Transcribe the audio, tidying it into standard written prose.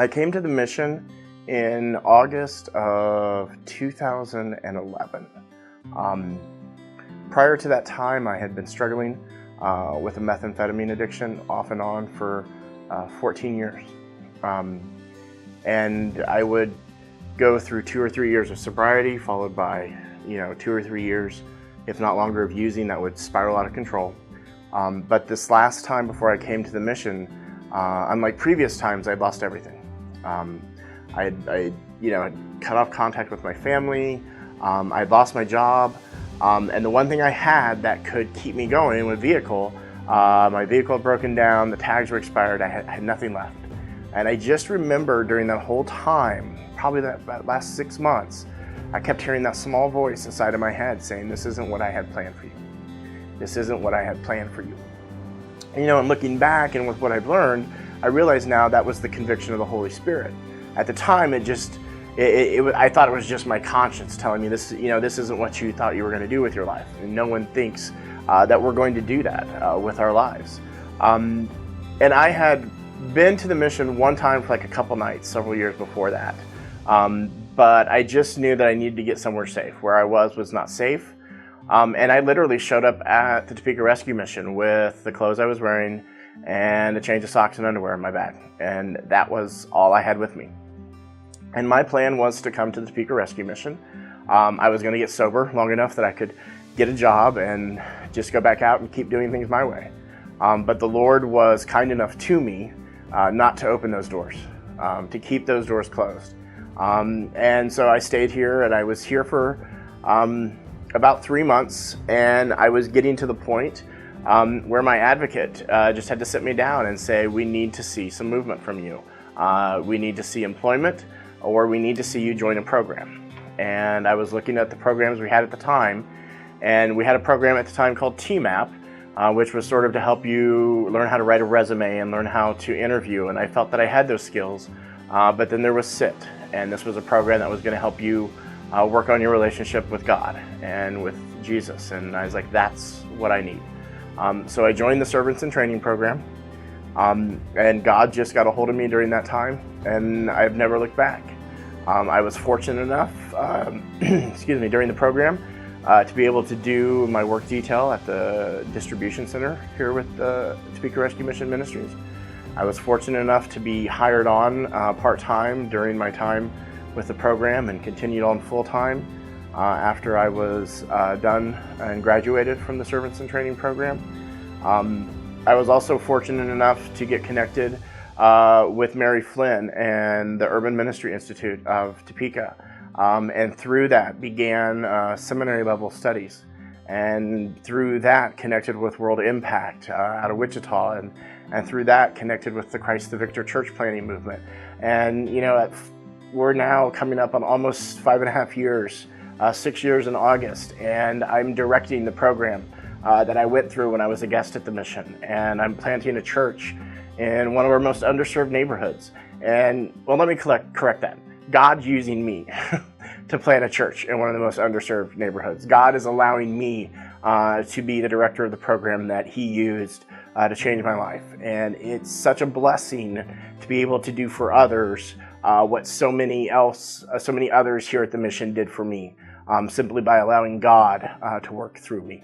I came to the mission in August of 2011. Prior to that time, I had been struggling with a methamphetamine addiction off and on for 14 years. And I would go through 2 or 3 years of sobriety, followed by 2 or 3 years, if not longer, of using that would spiral out of control. But this last time before I came to the mission, unlike previous times, I'd lost everything. I had cut off contact with my family. I'd lost my job, and the one thing I had that could keep me going was vehicle. My vehicle had broken down, the tags were expired, I had nothing left. And I just remember during that whole time, probably that last 6 months, I kept hearing that small voice inside of my head saying, "This isn't what I had planned for you. This isn't what I had planned for you." And looking back and with what I've learned, I realize now that was the conviction of the Holy Spirit. At the time, I thought it was just my conscience telling me this isn't what you thought you were going to do with your life. And no one thinks that we're going to do that with our lives. And I had been to the mission one time for like a couple nights several years before that. But I just knew that I needed to get somewhere safe. Where I was not safe. And I literally showed up at the Topeka Rescue Mission with the clothes I was wearing and a change of socks and underwear in my bag. And that was all I had with me. And my plan was to come to the Topeka Rescue Mission. I was going to get sober long enough that I could get a job and just go back out and keep doing things my way. But the Lord was kind enough to me not to open those doors, to keep those doors closed. And so I stayed here, and I was here for about 3 months, and I was getting to the point where my advocate just had to sit me down and say, "We need to see some movement from you. We need to see employment, or we need to see you join a program." And I was looking at the programs we had at the time, and we had a program at the time called TMAP, which was sort of to help you learn how to write a resume and learn how to interview. And I felt that I had those skills, but then there was SIT, and this was a program that was going to help you work on your relationship with God and with Jesus. And I was like, that's what I need. So I joined the Servants in Training program, and God just got a hold of me during that time, and I've never looked back. I was fortunate enough, during the program, to be able to do my work detail at the distribution center here with the Topeka Rescue Mission Ministries. I was fortunate enough to be hired on part-time during my time with the program, and continued on full-time after I was done and graduated from the Servants in Training program. I was also fortunate enough to get connected with Mary Flynn and the Urban Ministry Institute of Topeka, and through that began seminary level studies, and through that connected with World Impact out of Wichita, and through that connected with the Christ the Victor church planting movement. And we're now coming up on almost 5.5 years, 6 years in August, and I'm directing the program that I went through when I was a guest at the mission, and I'm planting a church in one of our most underserved neighborhoods. And well, let me correct that. God's using me to plant a church in one of the most underserved neighborhoods. God is allowing me to be the director of the program that He used to change my life. And it's such a blessing to be able to do for others what so many others here at the mission did for me, simply by allowing God to work through me.